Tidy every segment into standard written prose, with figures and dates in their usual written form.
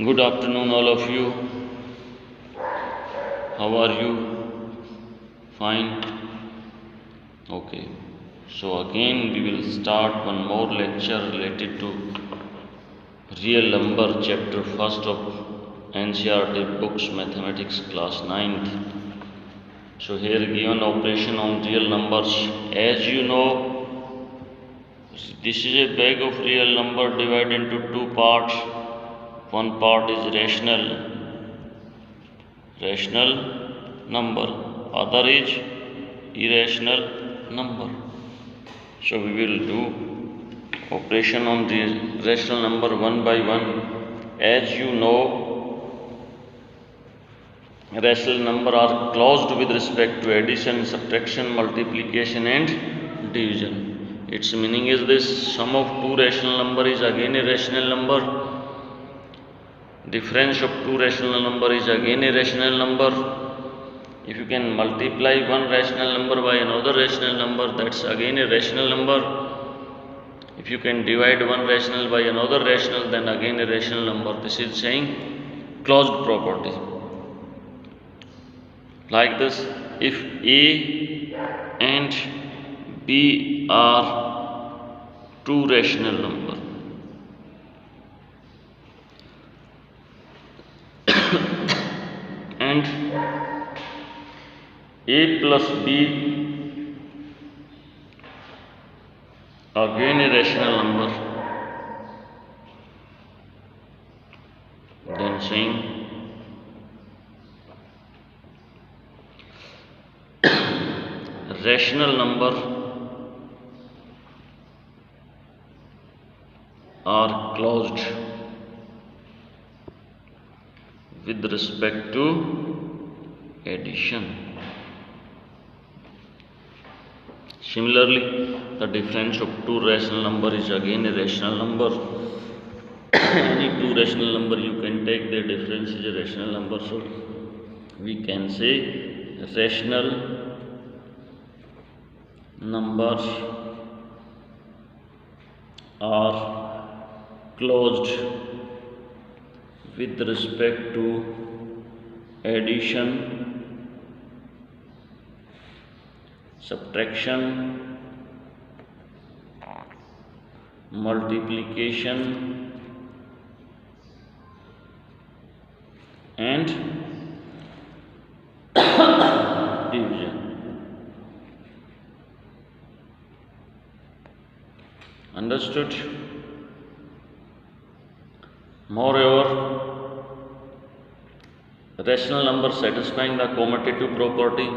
Good afternoon, all of you. How are you? Fine? Okay. So, again, we will start one more lecture related to real number, chapter 1st of NCERT books, mathematics, class 9th. So, here given operation on real numbers. As you know, this is a bag of real number divided into two parts. One part is rational number, other is irrational number. So we will do operation on the rational number one by one. As you know, rational number are closed with respect to addition, subtraction, multiplication and division. Its meaning is this: sum of two rational number is again a rational number. Difference of two rational number is again a rational number. If you can multiply one rational number by another rational number, that's again a rational number. If you can divide one rational by another rational, then again a rational number. This is saying closed property. Like this, if A and B are two rational numbers, and A plus B again a rational number, then saying rational number are closed with respect to addition. Similarly, the difference of two rational number is again a rational number. Any two rational number you can take, their difference is a rational number. So we can say rational numbers are closed with respect to addition, subtraction, multiplication and division. Understood? Moreover, rational number satisfying the commutative property.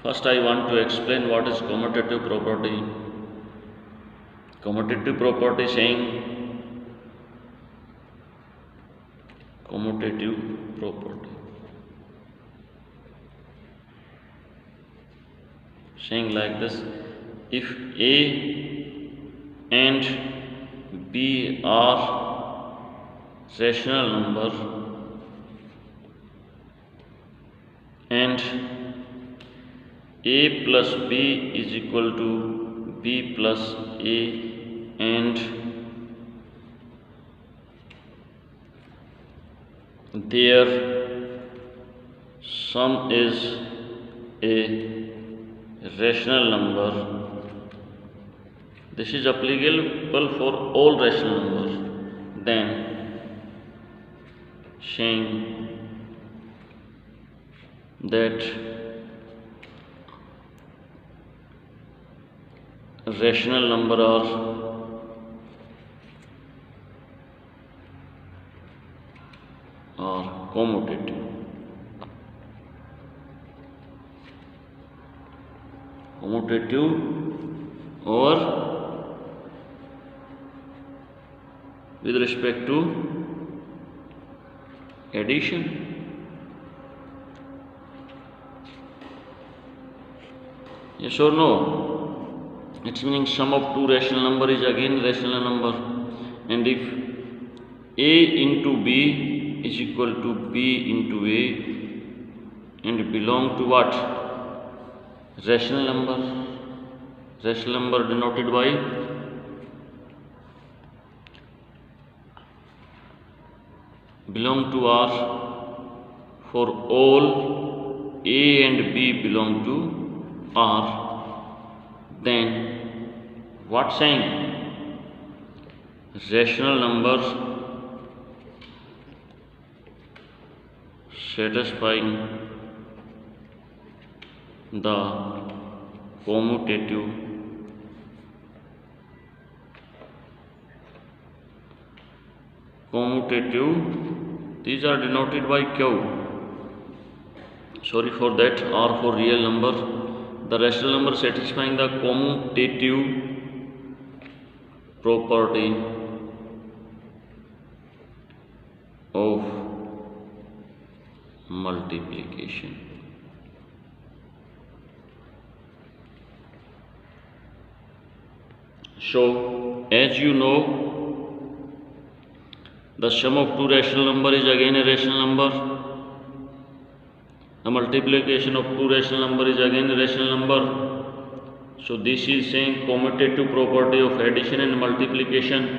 First, I want to explain what is commutative property. Commutative property saying like this: if A and B are rational number and A plus B is equal to B plus A and their sum is a rational number. This is applicable for all rational numbers. Then saying that rational number are commutative. Or with respect to addition. Yes or no? It's meaning sum of two rational number is again rational number, and if A into B is equal to B into A and belong to what? Rational number. Rational number denoted by belong to R, for all A and B belong to R, then what saying? Rational numbers satisfying the commutative these are denoted by Q. Sorry for that. R for real number. The rational number satisfying the commutative property of multiplication. So, as you know, the sum of two rational number is again a rational number. The multiplication of two rational number is again a rational number. So this is saying commutative property of addition and multiplication.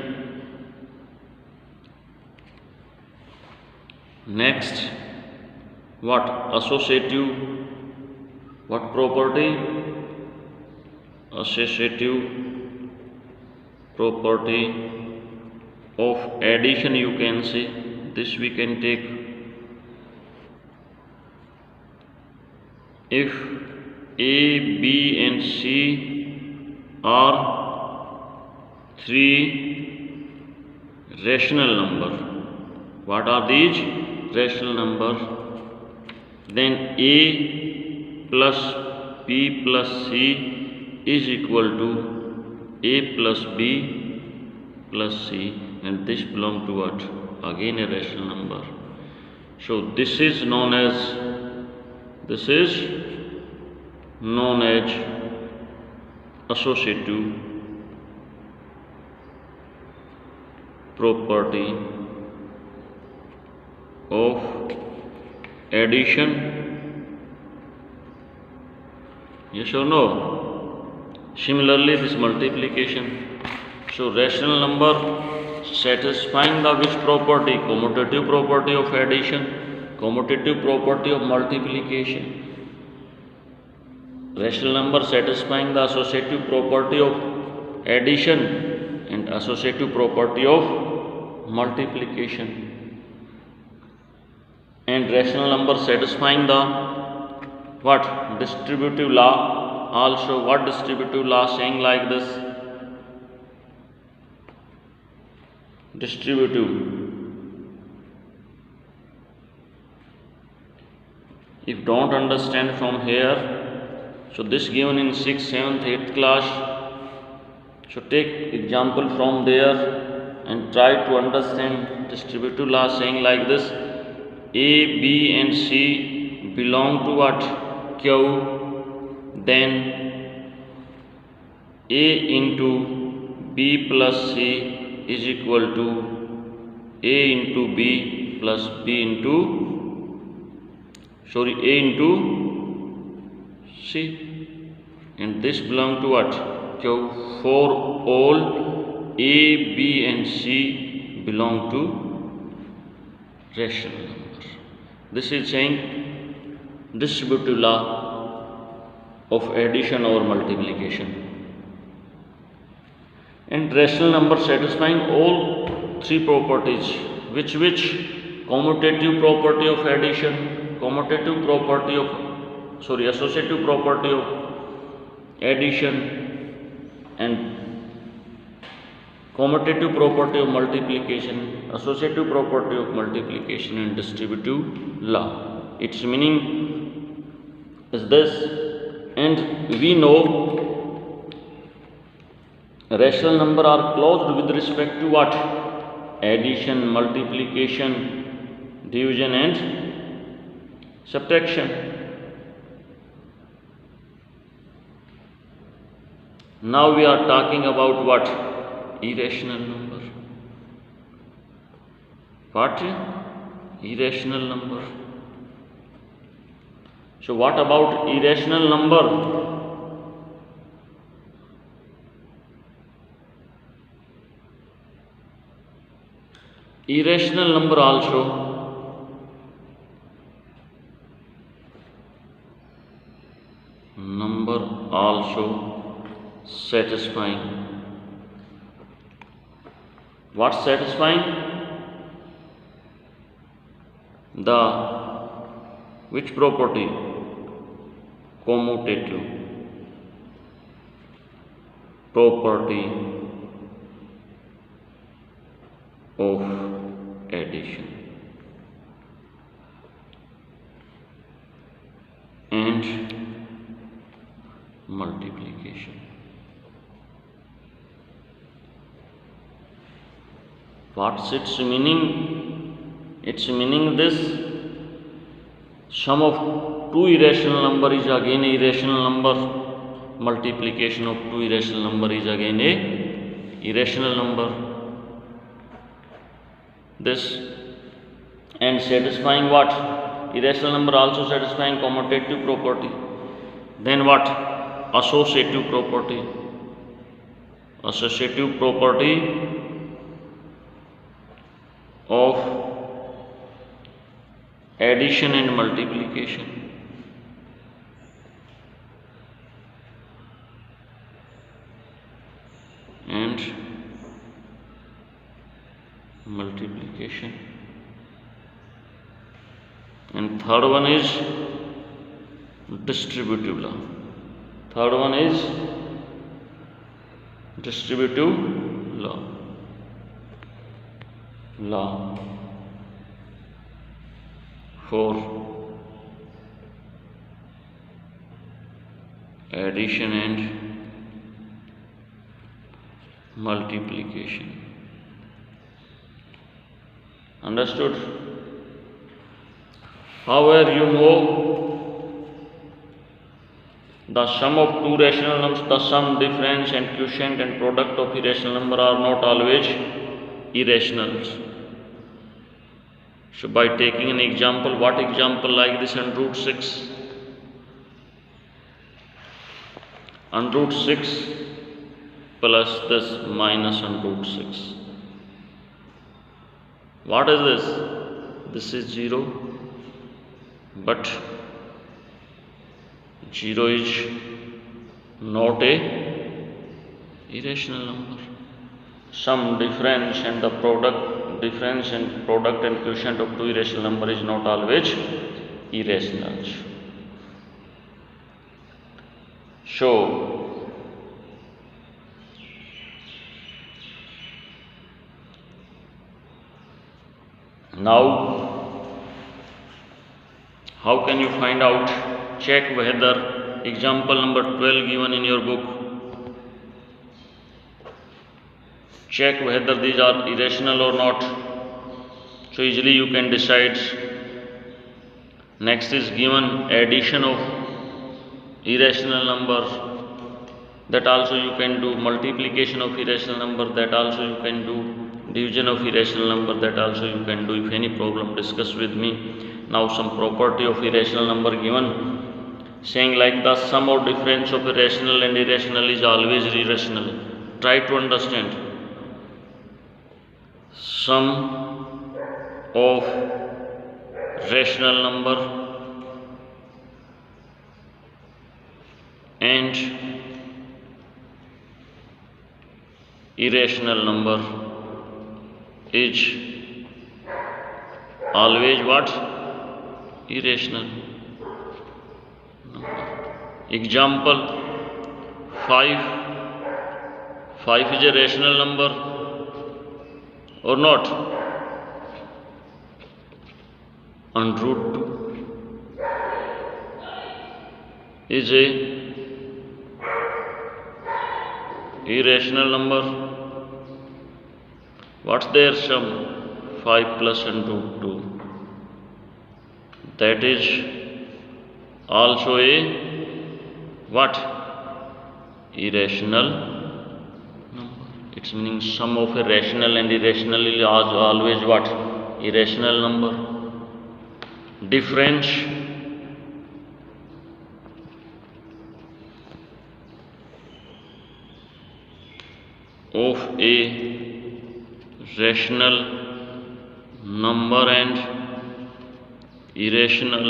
Next, what? Associative. What property? Associative property of addition, you can say. This we can take if A, B and C are three rational number. What are these? Rational number. Then A plus B plus C is equal to A plus B plus C, and this belong to what? Again a rational number. So this is known as associative property of addition. Yes or no? Similarly, this multiplication. So rational number satisfying the which property? Commutative property of addition, commutative property of multiplication. Rational number satisfying the associative property of addition and associative property of multiplication. And rational number satisfying the what? Distributive law. Also, what distributive law saying like this? Distributive. If don't understand from here, so this given in 6th, 7th, 8th class, so take example from there and try to understand distributive law saying like this: A, B and C belong to what? Q. Then A into B plus C is equal to A into B plus B into A into C, and this belong to what? Q. For all A, B and C belong to rational number. This is saying distributive law of addition or multiplication. And rational number satisfying all three properties. Which? Commutative property of addition, commutative property of associative property of addition, and commutative property of multiplication, associative property of multiplication, and distributive law. Its meaning is this, and we know rational number are closed with respect to what? Addition, multiplication, division and subtraction. Now we are talking about what? Irrational number. What? Irrational number. So what about irrational number? Irrational number also also satisfying. What's satisfying? The which property? Commutative property of addition and multiplication. What's its meaning? Its meaning this: sum of two irrational number is again a irrational number, multiplication of two irrational number is again a irrational number. This and satisfying what? Irrational number also satisfying commutative property. Then what? Associative property. Associative property of addition and multiplication. And multiplication. And third one is distributive law. Third one is distributive law. Law for addition and multiplication. Understood? However, you know the sum of two rational numbers, the sum, difference and quotient and product of irrational number are not always irrationals. So by taking an example, what example like this under root 6? Under root 6 plus this minus under root 6. What is this? This is 0, but 0 is not a irrational number. Sum, difference and the product, difference and product and quotient of two irrational number is not always irrational. So now how can you find out? Check whether example number 12 given in your book, check whether these are irrational or not. So easily you can decide. Next is given addition of irrational number, that also you can do. Multiplication of irrational number, that also you can do. Division of irrational number, that also you can do. If any problem, discuss with me. Now some property of irrational number given, saying like the sum or difference of rational and irrational is always irrational. Try to understand. Sum of rational number and irrational number is always what? Irrational number. Example 5. 5 is a rational number or not? And root 2 is a irrational number. What's their sum? 5 plus and root 2. That is also a what? Irrational number. Its meaning sum of a rational and irrational is always what? Irrational number. Difference of a rational number and irrational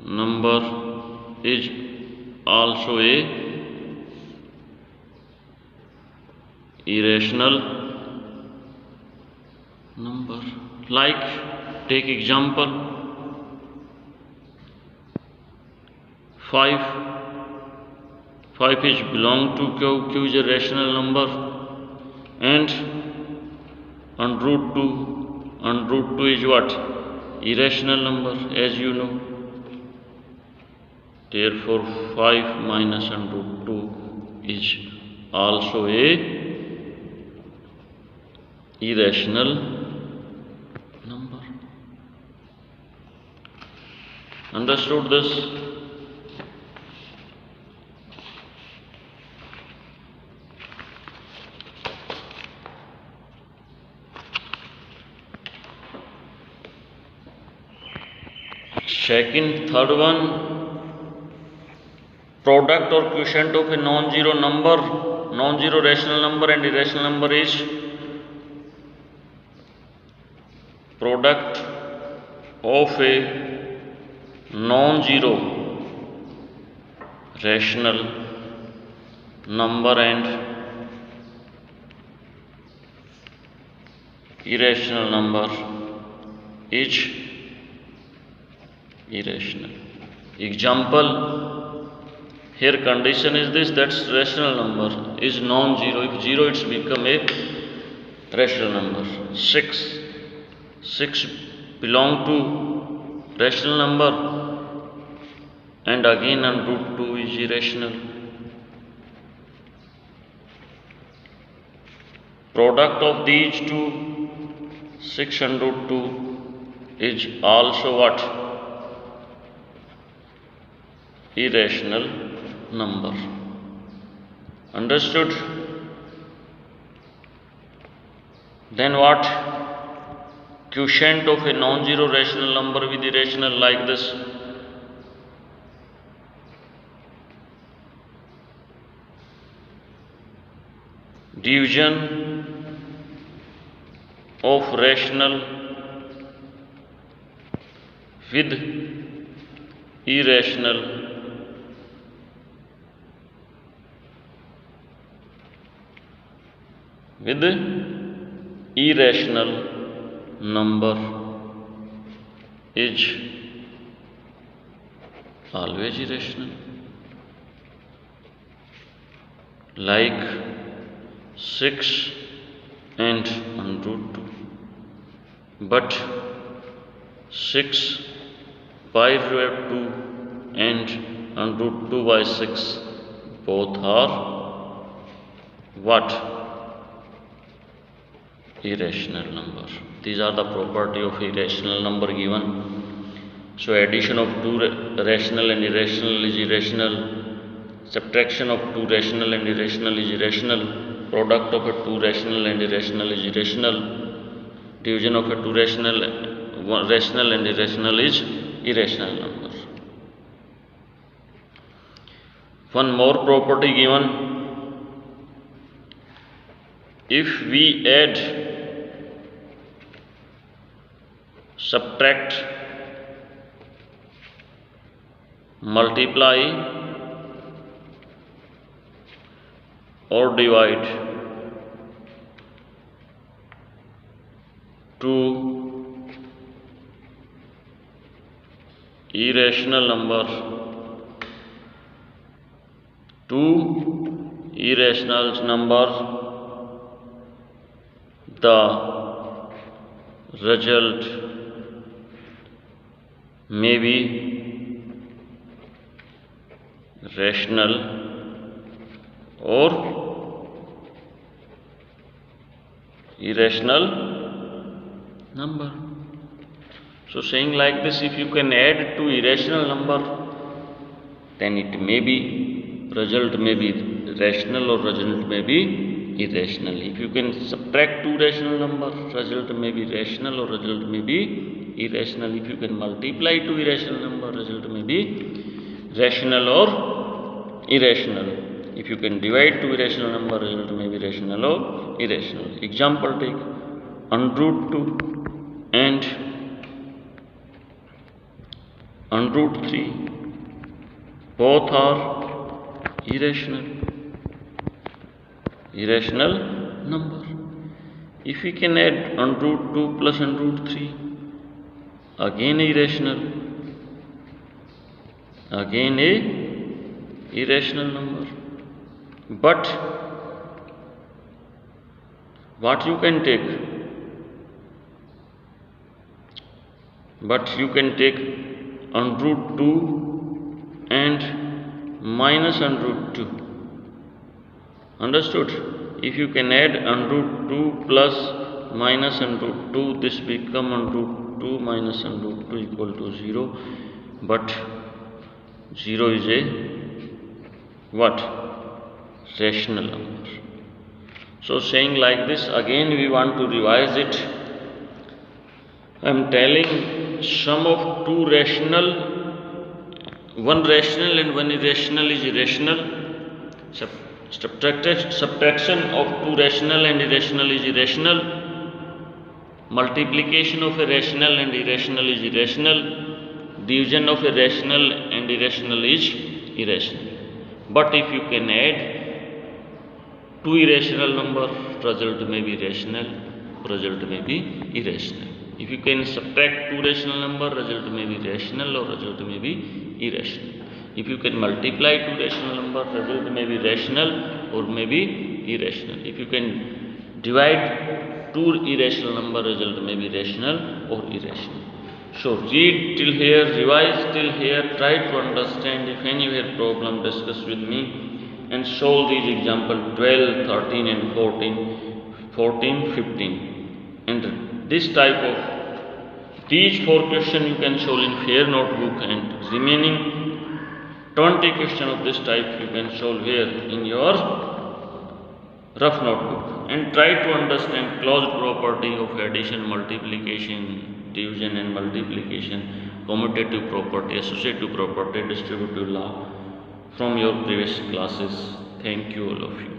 number also a irrational number. Like, take example 5. 5 is belong to Q. Q is a rational number, and under root 2. Under root 2 is what? Irrational number, as you know. Therefore 5 minus under root 2 is also a irrational number. Understood this? Second, third one, product or quotient of a non-zero number, non-zero rational number and irrational number is product of a non-zero rational number and irrational number is irrational. Example, here condition is this, that's rational number is non-zero. If zero, it's become a rational number. 6 belong to rational number, and again on root 2 is irrational. Product of these two, 6 and root 2, is also what? Irrational number. Understood? Then what? Quotient of a non-zero rational number with irrational, like this. Division of rational with irrational number is always irrational. Like 6 and root 2. But 6 by root 2 and root 2 by 6 both are what? Irrational number. These are the property of irrational number given. So addition of two rational and irrational is irrational. Subtraction of two rational and irrational is irrational. Product of a two rational and irrational is irrational. Division of a two rational and irrational is irrational number. One more property given. If we add, subtract, multiply or divide two irrational numbers, the result may be rational or irrational number. So saying like this, if you can add two irrational number, then it may be, result may be rational or result may be irrational. If you can subtract two rational numbers, result may be rational or result may be irrational. If you can multiply two irrational numbers, result may be rational or irrational. If you can divide two irrational numbers, result may be rational or irrational. Example take under root 2 and under root 3. Both are irrational number. If we can add under root 2 plus under root 3, again a irrational number. But what you can take? But you can take under root 2 and minus under root 2. Understood? If you can add under root 2 plus minus under root 2, this become under root 2 minus under root 2 equal to 0. But 0 is a what? Rational number. So saying like this, again we want to revise it. I am telling sum of two rational, one rational and one irrational is irrational. Subtraction of two rational and irrational is irrational. Multiplication of a rational and irrational is irrational. Division of a rational and irrational is irrational. But if you can add two irrational number, result may be rational, result may be irrational. If you can subtract two rational number, result may be rational or result may be irrational. If you can multiply two rational number, result may be rational or may be irrational. If you can divide two irrational number, result may be rational or irrational. So read till here, revise till here, try to understand. If anywhere problem, discuss with me and solve these example 12, 13 and 14, 15. And this type of, these 4 questions you can solve in fair notebook, and remaining 20 questions of this type you can solve here in your rough notebook. And try to understand closed property of addition, multiplication, division and multiplication, commutative property, associative property, distributive law from your previous classes. Thank you all of you.